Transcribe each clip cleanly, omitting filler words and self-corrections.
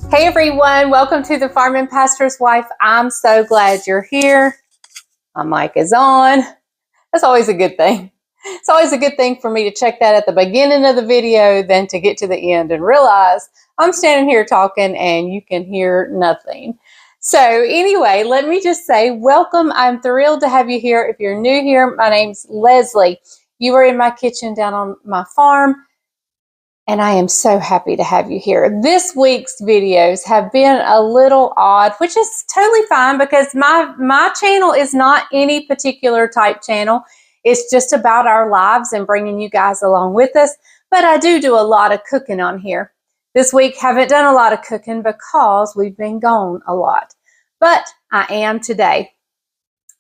Hey everyone, welcome to the Farm and Pastor's Wife. I'm so glad you're here. My mic is on. That's always a good thing. It's always a good thing for me to check that at the beginning of the video than to get to the end and realize I'm standing here talking and you can hear nothing. So anyway, let me just say welcome. I'm thrilled to have you here. If you're new here, my name's Leslie. You are in my kitchen down on my farm. And I am so happy to have you here. This week's videos have been a little odd, which is totally fine because my channel is not any particular type channel. It's just about our lives and bringing you guys along with us. But I do a lot of cooking on here. This week, haven't done a lot of cooking because we've been gone a lot. But I am today.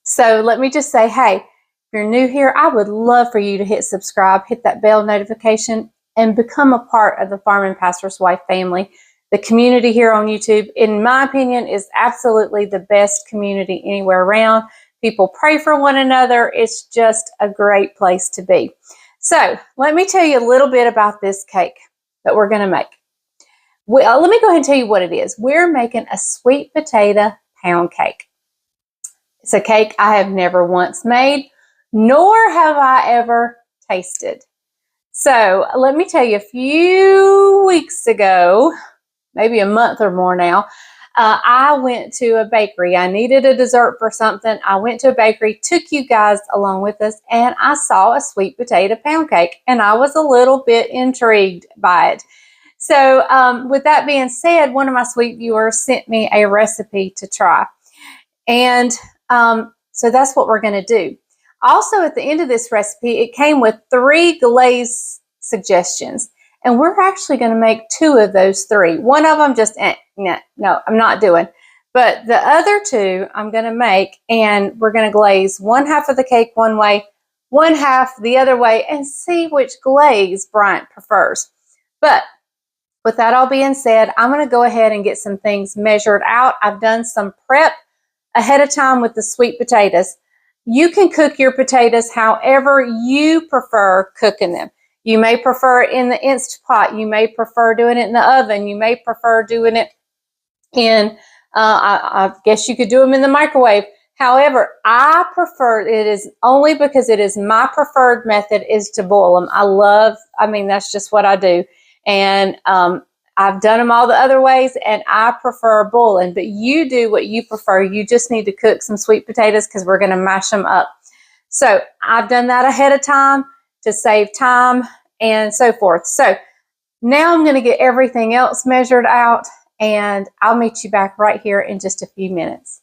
So let me just say, hey, if you're new here, I would love for you to hit subscribe, hit that bell notification, and become a part of the Farm and Pastor's Wife family. The community here on YouTube, in my opinion, is absolutely the best community anywhere around. People pray for one another. It's just a great place to be. So let me tell you a little bit about this cake that we're going to make. Well, let me go ahead and tell you what it is. We're making a sweet potato pound cake. It's a cake I have never once made, nor have I ever tasted. So let me tell you, a few weeks ago, maybe a month or more now, I went to a bakery. I needed a dessert for something. I went to a bakery, took you guys along with us, and I saw a sweet potato pound cake, and I was a little bit intrigued by it. So with that being said, one of my sweet viewers sent me a recipe to try. And so that's what we're going to do. Also, at the end of this recipe, it came with 3 glaze suggestions, and we're actually going to make 2 of those 3. One of them just, no, I'm not doing. But the other 2 I'm going to make, and we're going to glaze one half of the cake one way, one half the other way, and see which glaze Bryant prefers. But with that all being said, I'm going to go ahead and get some things measured out. I've done some prep ahead of time with the sweet potatoes. You can cook your potatoes however you prefer cooking them. You may prefer it in the Instant Pot. You may prefer doing it in the oven. You may prefer doing it in, I guess you could do them in the microwave. However, I prefer, it is only because it is my preferred method, is to boil them. That's just what I do. And I've done them all the other ways, and I prefer boiling, but you do what you prefer. You just need to cook some sweet potatoes because we're going to mash them up. So I've done that ahead of time to save time and so forth. So now I'm going to get everything else measured out, and I'll meet you back right here in just a few minutes.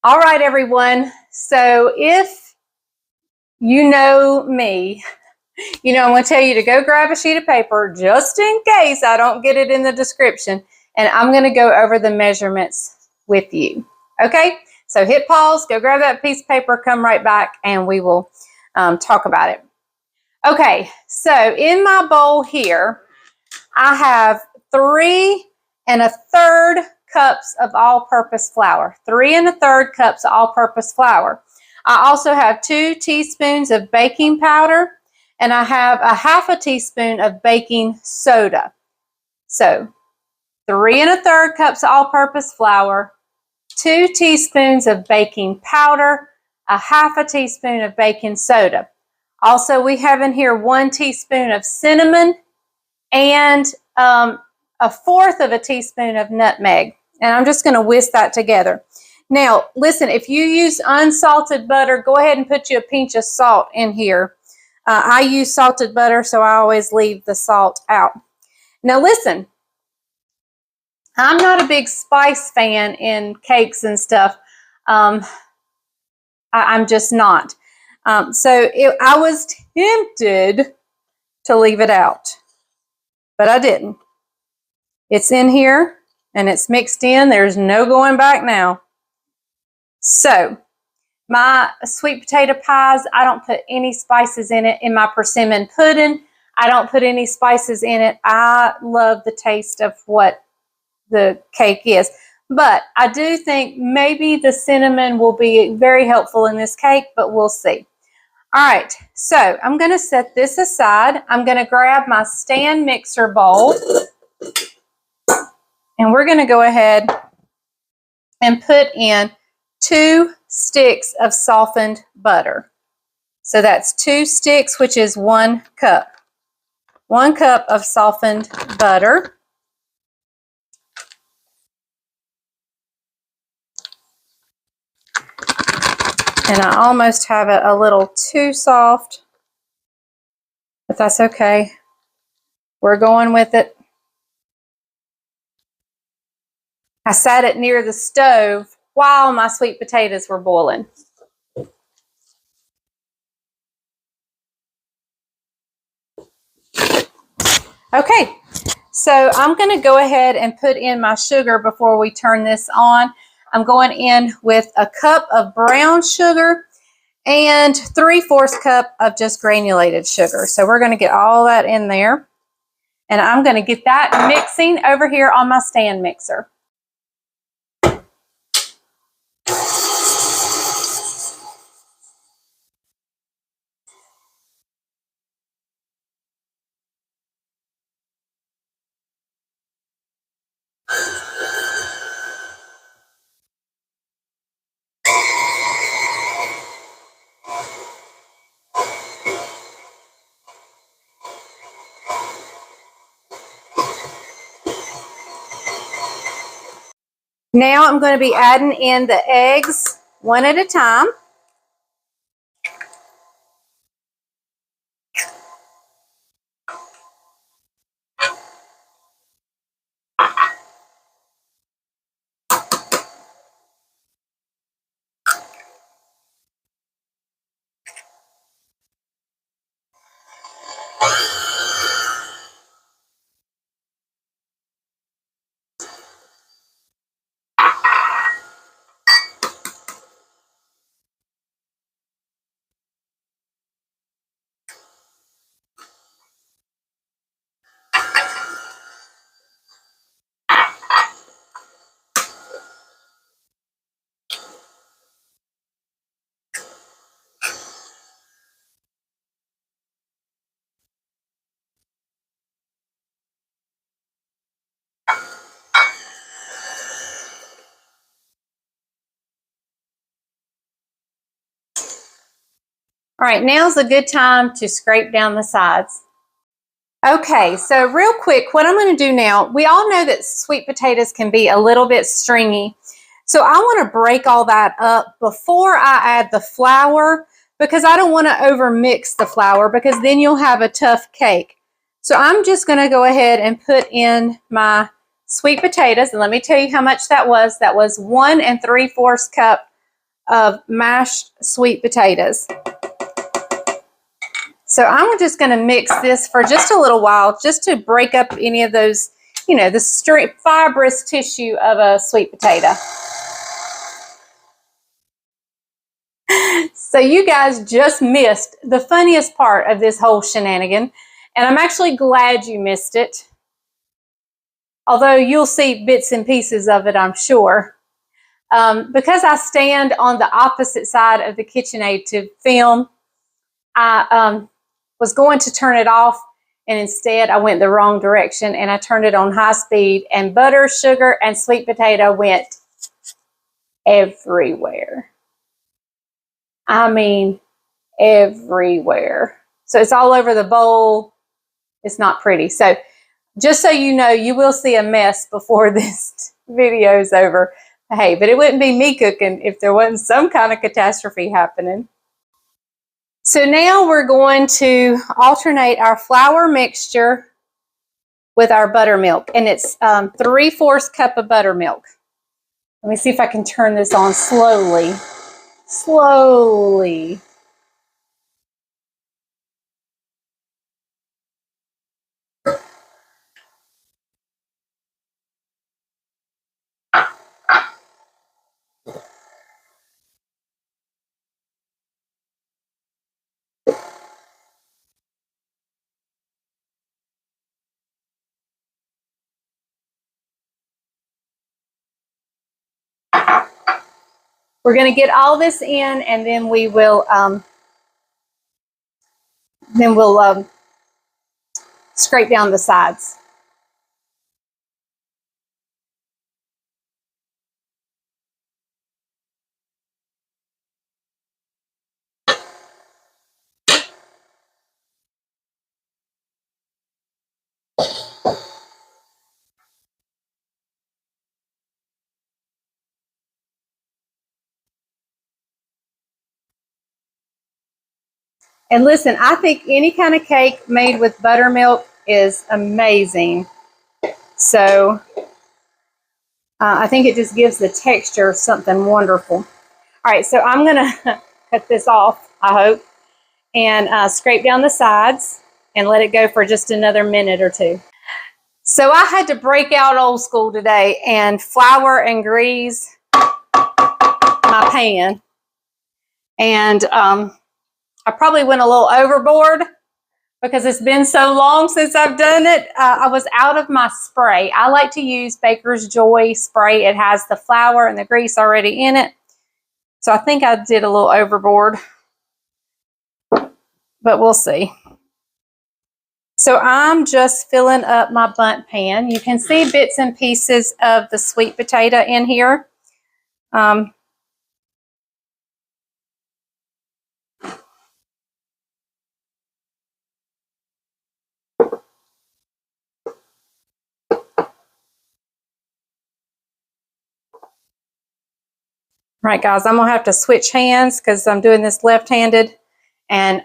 All right, everyone. So if you know me, you know I'm going to tell you to go grab a sheet of paper just in case I don't get it in the description, and I'm going to go over the measurements with you. Okay? So hit pause, go grab that piece of paper, come right back, and we will talk about it. Okay, so in my bowl here, I have 3 1/3 cups of all-purpose flour. 3 1/3 cups of all-purpose flour. I also have 2 teaspoons of baking powder, and I have a 1/2 teaspoon of baking soda. So 3 1/3 cups of all-purpose flour, 2 teaspoons of baking powder, a 1/2 teaspoon of baking soda. Also, we have in here 1 teaspoon of cinnamon and 1/4 teaspoon of nutmeg. And I'm just going to whisk that together. Now, listen, if you use unsalted butter, go ahead and put you a pinch of salt in here. I use salted butter, so I always leave the salt out. Now, listen, I'm not a big spice fan in cakes and stuff. I'm just not. I was tempted to leave it out, but I didn't. It's in here and it's mixed in. There's no going back now. So my sweet potato pies, I don't put any spices in it. In my persimmon pudding, I don't put any spices in it. I love the taste of what the cake is. But I do think maybe the cinnamon will be very helpful in this cake, but we'll see. All right, so I'm going to set this aside. I'm going to grab my stand mixer bowl, and we're going to go ahead and put in 2 sticks of softened butter. So that's 2 sticks, which is 1 cup. 1 cup of softened butter. And I almost have it a little too soft, but that's okay. We're going with it. I sat it near the stove while my sweet potatoes were boiling. Okay, so I'm going to go ahead and put in my sugar before we turn this on. I'm going in with a cup of brown sugar and 3/4 cup of just granulated sugar. So we're going to get all that in there. And I'm going to get that mixing over here on my stand mixer. Now I'm going to be adding in the eggs one at a time. All right, now's a good time to scrape down the sides. Okay, so real quick, what I'm going to do now, we all know that sweet potatoes can be a little bit stringy. So I want to break all that up before I add the flour, because I don't want to over mix the flour, because then you'll have a tough cake. So I'm just going to go ahead and put in my sweet potatoes, and let me tell you how much that was. That was 1 3/4 cup of mashed sweet potatoes. So I'm just going to mix this for just a little while, just to break up any of those, you know, the fibrous tissue of a sweet potato. So you guys just missed the funniest part of this whole shenanigan, and I'm actually glad you missed it. Although you'll see bits and pieces of it, I'm sure. Because I stand on the opposite side of the KitchenAid to film, I was going to turn it off, and instead I went the wrong direction and I turned it on high speed, and butter, sugar, and sweet potato went everywhere. I mean, everywhere. So it's all over the bowl. It's not pretty. So just so you know, you will see a mess before this video is over. Hey, but it wouldn't be me cooking if there wasn't some kind of catastrophe happening. So now we're going to alternate our flour mixture with our buttermilk, and it's 3/4 cup of buttermilk. Let me see if I can turn this on slowly. Slowly. We're going to get all this in, and then we will scrape down the sides. And listen, I think any kind of cake made with buttermilk is amazing. So I think it just gives the texture something wonderful. All right, so I'm going to cut this off, I hope, and scrape down the sides and let it go for just another minute or two. So I had to break out old school today and flour and grease my pan. And I probably went a little overboard because it's been so long since I've done it. I was out of my spray. I like to use Baker's Joy spray. It has the flour and the grease already in it. So I think I did a little overboard, but we'll see. So I'm just filling up my bundt pan. You can see bits and pieces of the sweet potato in here. Right, guys, I'm gonna have to switch hands because I'm doing this left-handed. And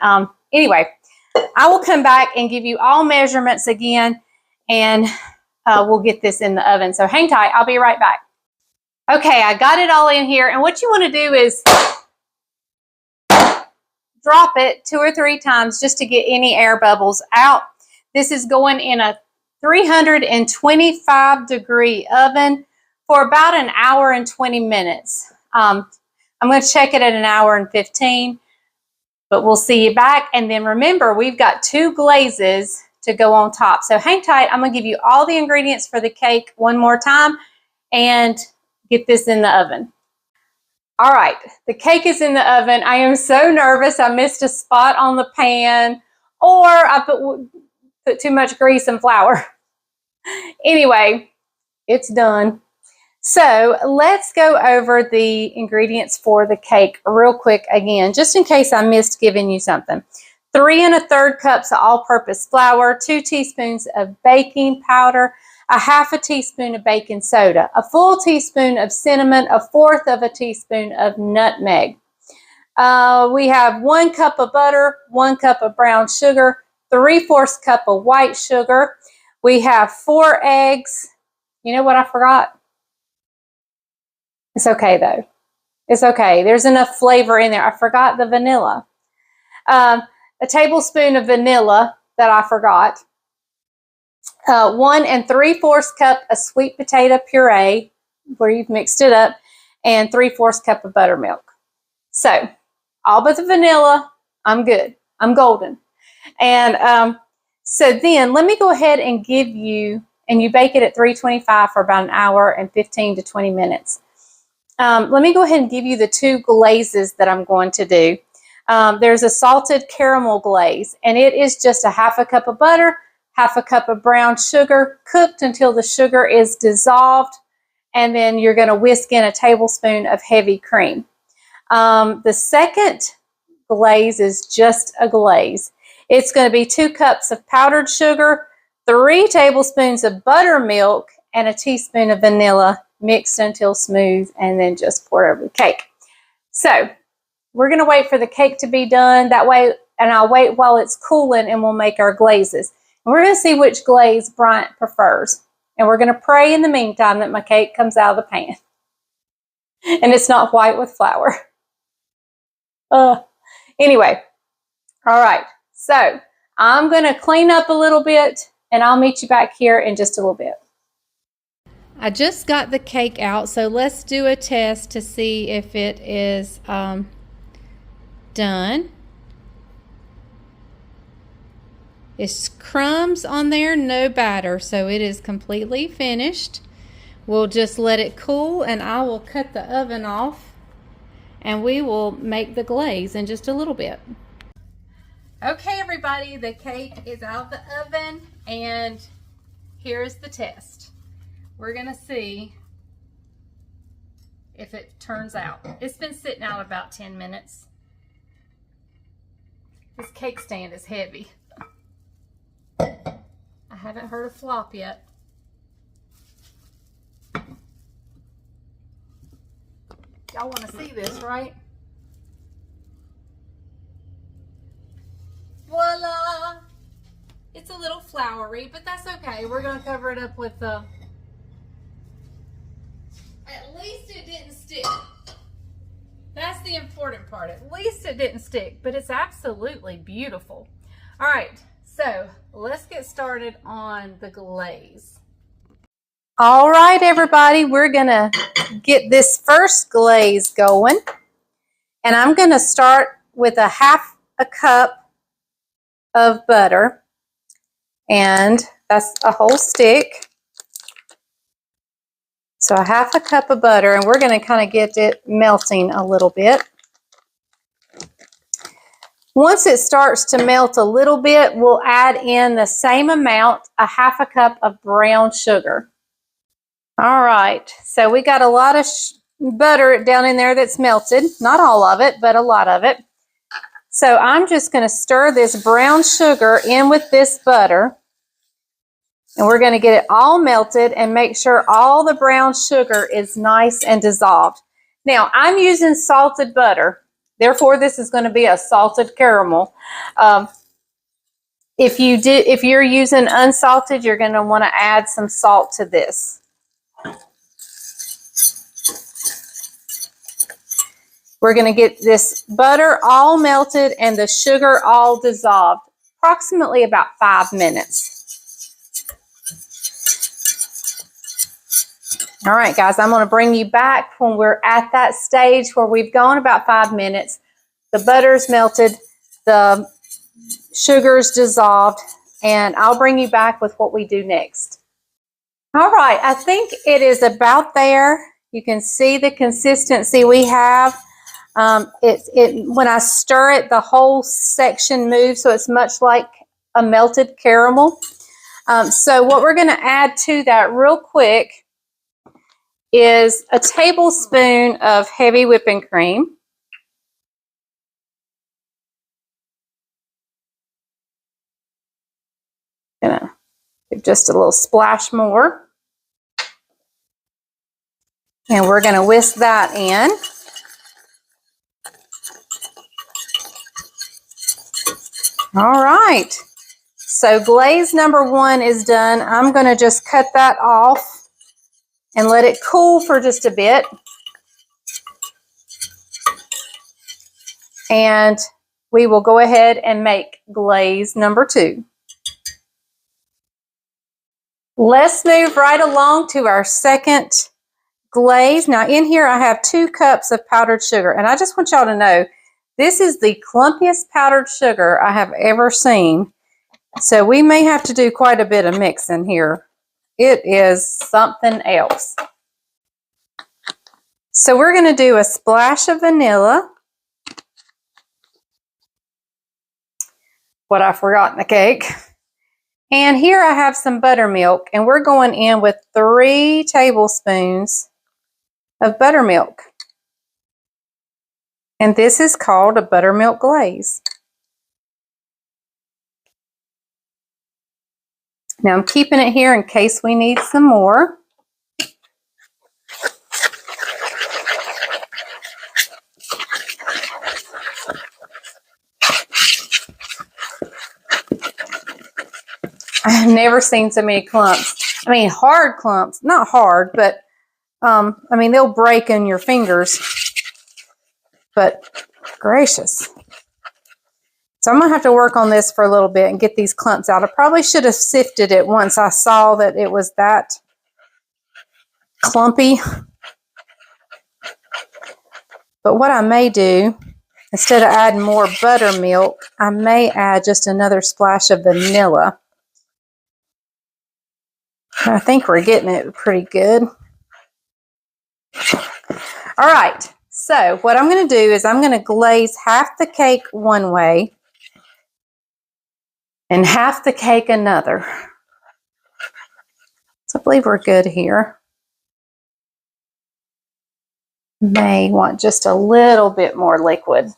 anyway, I will come back and give you all measurements again, and we'll get this in the oven. So hang tight, I'll be right back. Okay, I got it all in here, and what you want to do is drop it 2 or 3 times just to get any air bubbles out. This is going in a 325-degree oven for about 1 hour and 20 minutes. I'm going to check it at 1 hour and 15, but we'll see you back. And then remember, we've got 2 glazes to go on top. So hang tight. I'm going to give you all the ingredients for the cake one more time and get this in the oven. All right, the cake is in the oven. I am so nervous. I missed a spot on the pan, or I put too much grease and flour. Anyway, it's done. So let's go over the ingredients for the cake real quick again, just in case I missed giving you something. 3 1/3 cups of all-purpose flour, 2 teaspoons of baking powder, 1/2 teaspoon of baking soda, a full teaspoon of cinnamon, 1/4 teaspoon of nutmeg. We have 1 cup of butter, 1 cup of brown sugar, 3/4 cup of white sugar. We have 4 eggs. You know what I forgot? It's okay though. It's okay. There's enough flavor in there. I forgot the vanilla. A tablespoon of vanilla that I forgot. 1 3/4 cup of sweet potato puree where you've mixed it up, and 3/4 cup of buttermilk. So all but the vanilla, I'm good. I'm golden. And so then let me go ahead and give you, and you bake it at 325 for about an hour and 15 to 20 minutes. Let me go ahead and give you the 2 glazes that I'm going to do. There's a salted caramel glaze, and it is just a 1/2 cup of butter, 1/2 cup of brown sugar, cooked until the sugar is dissolved, and then you're going to whisk in a tablespoon of heavy cream. The second glaze is just a glaze. It's going to be 2 cups of powdered sugar, 3 tablespoons of buttermilk, and a teaspoon of vanilla mixed until smooth, and then just pour over the cake. So we're going to wait for the cake to be done that way, and I'll wait while it's cooling, and we'll make our glazes. And we're going to see which glaze Bryant prefers. And we're going to pray in the meantime that my cake comes out of the pan. And it's not white with flour. Anyway, all right. So I'm going to clean up a little bit, and I'll meet you back here in just a little bit. I just got the cake out, so let's do a test to see if it is done. It's crumbs on there, no batter, so it is completely finished. We'll just let it cool, and I will cut the oven off, and we will make the glaze in just a little bit. Okay, everybody, the cake is out of the oven, and here's the test. We're gonna see if it turns out. It's been sitting out about 10 minutes. This cake stand is heavy. I haven't heard a flop yet. Y'all want to see this, right? Voila! It's a little floury, but that's okay. We're going to cover it up with the... At least it didn't stick. That's the important part. At least it didn't stick, but it's absolutely beautiful. All right, so let's get started on the glaze. All right, everybody, we're gonna get this first glaze going. And I'm gonna start with a 1/2 cup of butter. And that's a whole stick. So a 1/2 cup of butter, and we're gonna kind of get it melting a little bit. Once it starts to melt a little bit, we'll add in the same amount, a 1/2 cup of brown sugar. All right, so we got a lot of butter down in there that's melted. Not all of it, but a lot of it. So I'm just going to stir this brown sugar in with this butter. And we're going to get it all melted and make sure all the brown sugar is nice and dissolved. Now, I'm using salted butter. Therefore, this is going to be a salted caramel. If you're using unsalted, you're going to want to add some salt to this. We're going to get this butter all melted and the sugar all dissolved, approximately about 5 minutes. All right, guys, I'm going to bring you back when we're at that stage where we've gone about 5 minutes. The butter's melted, the sugar's dissolved, and I'll bring you back with what we do next. All right, I think it is about there. You can see the consistency we have. When I stir it, the whole section moves, so it's much like a melted caramel. So what we're going to add to that real quick is a tablespoon of heavy whipping cream. Gonna give just a little splash more. And we're going to whisk that in. All right, so glaze number 1 is done. I'm going to just cut that off and let it cool for just a bit. And we will go ahead and make glaze number 2. Let's move right along to our second glaze. Now in here I have 2 cups of powdered sugar, and I just want y'all to know this is the clumpiest powdered sugar I have ever seen. So we may have to do quite a bit of mixing here. It is something else. So we're going to do a splash of vanilla. What I forgot in the cake. And here I have some buttermilk, and we're going in with 3 tablespoons of buttermilk. And this is called a buttermilk glaze. Now I'm keeping it here in case we need some more. I've never seen so many clumps. I mean, hard clumps, not hard, but I mean, they'll break in your fingers, but gracious. So I'm gonna have to work on this for a little bit and get these clumps out. I probably should have sifted it once I saw that it was that clumpy. But what I may do, instead of adding more buttermilk, I may add just another splash of vanilla. I think we're getting it pretty good. All right, so what I'm going to do is I'm going to glaze half the cake one way and half the cake another. So I believe we're good here. May want just a little bit more liquid.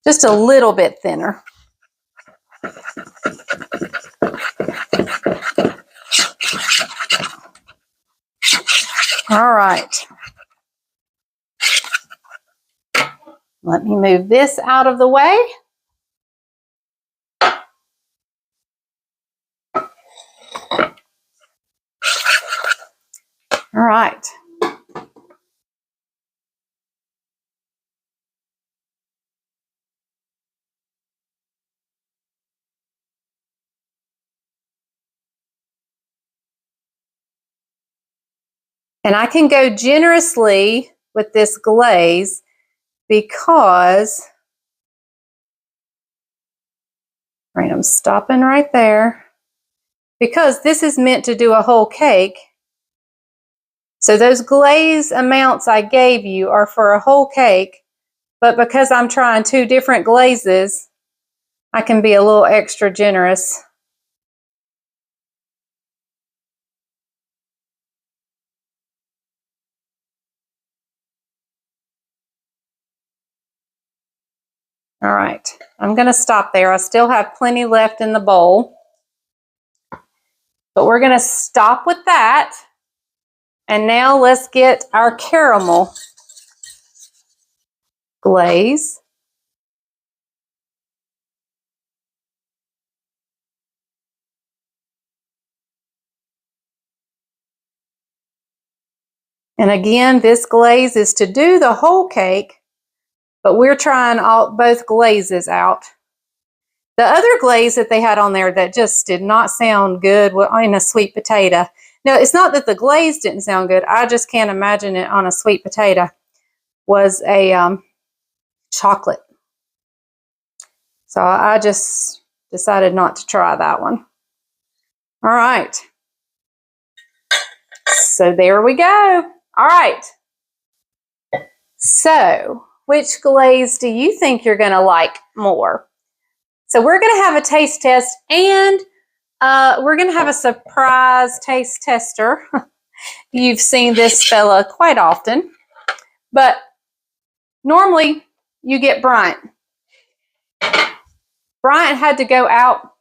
Just a little bit thinner. All right. Let me move this out of the way. All right. And I can go generously with this glaze because, right, I'm stopping right there, because this is meant to do a whole cake. So those glaze amounts I gave you are for a whole cake, but because I'm trying 2 different glazes, I can be a little extra generous. All right, I'm going to stop there. I still have plenty left in the bowl, but we're going to stop with that. And now let's get our caramel glaze. And again, this glaze is to do the whole cake, but we're trying both glazes out. The other glaze that they had on there that just did not sound good in a sweet potato. No, it's not that the glaze didn't sound good. I just can't imagine it on a sweet potato. Was a chocolate. So I just decided not to try that one. All right. So there we go. All right. So which glaze do you think you're going to like more? So we're going to have a taste test, and we're going to have a surprise taste tester. You've seen this fella quite often, but normally you get Bryant. Bryant had to go out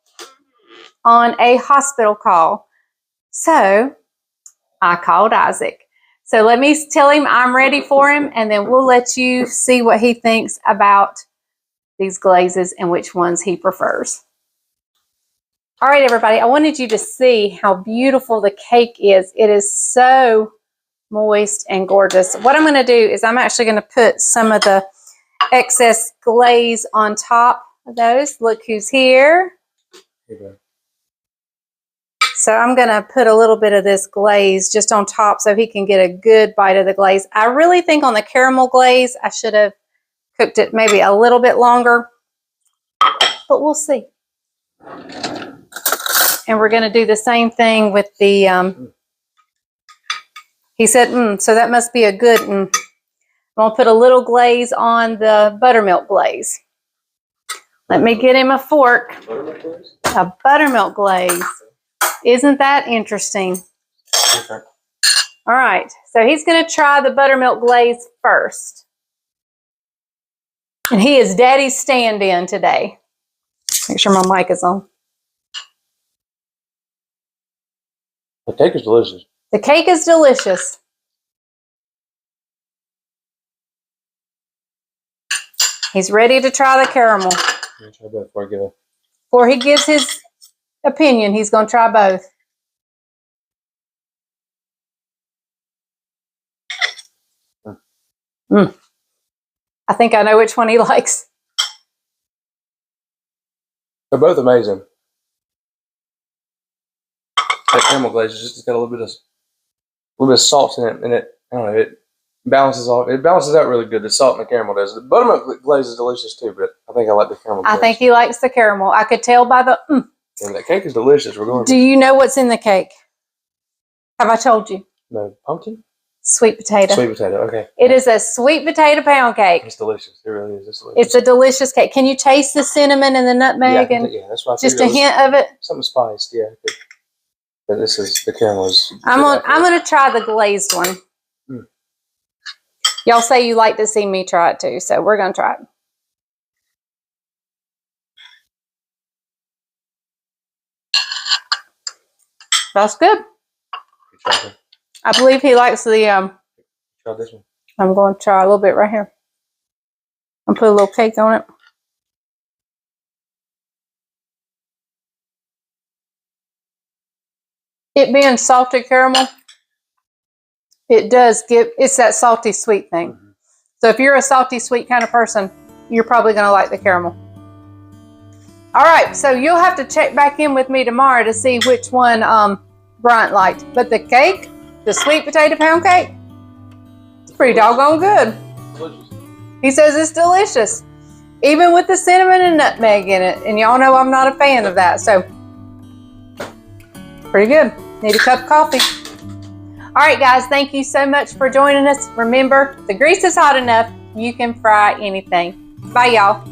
on a hospital call, so I called Isaac. So let me tell him I'm ready for him, and then we'll let you see what he thinks about these glazes and which ones he prefers. All right, everybody, I wanted you to see how beautiful the cake is. It is so moist, and gorgeous. What I'm going to do is I'm actually going to put some of the excess glaze on top of those. Look who's here. Okay. So I'm going to put a little bit of this glaze just on top so he can get a good bite of the glaze. I really think on the caramel glaze, I should have cooked it maybe a little bit longer, but we'll see. And we're going to do the same thing with the, he said, so that must be a good, I'm going to put a little glaze on the buttermilk glaze. Let me get him a fork. Buttermilk glaze? A buttermilk glaze. Isn't that interesting? Okay. All right, so he's going to try the buttermilk glaze first. And he is Daddy's stand-in today. Make sure my mic is on. The cake is delicious. The cake is delicious. He's ready to try the caramel. Let me try that before I get a... Before he gives his opinion, he's going to try both. I think I know which one he likes. They're both amazing. That caramel glaze is just got a little bit of salt in it, and it, I don't know, it balances off. It balances out really good. The salt and the caramel does. The buttermilk glaze is delicious too, but I think I like the caramel glaze. I think he likes the caramel. I could tell by the. And that cake is delicious. We're going. Do you know what's in the cake? Have I told you? No, pumpkin. Sweet potato. Sweet potato. Okay. It is a sweet potato pound cake. It's delicious. It really is. It's delicious. It's a delicious cake. Can you taste the cinnamon and the nutmeg and that's why I just a figured hint of it? something spiced. Yeah. But this is the caramel is. I'm gonna try the glazed one. Y'all say you like to see me try it too, so we're gonna try it. That's good. I believe he likes the Try this one. I'm going to try a little bit right here. I'll put a little cake on it. It being salted caramel, it does give, it's that salty sweet thing. So if you're a salty sweet kind of person, you're probably going to like the caramel. All right, so you'll have to check back in with me tomorrow to see which one Bryant liked. But the cake, the sweet potato pound cake, it's pretty doggone good. Delicious. He says it's delicious, even with the cinnamon and nutmeg in it. And y'all know I'm not a fan of that, so pretty good. Need a cup of coffee. All right, guys, thank you so much for joining us. Remember, the grease is hot enough. You can fry anything. Bye, y'all.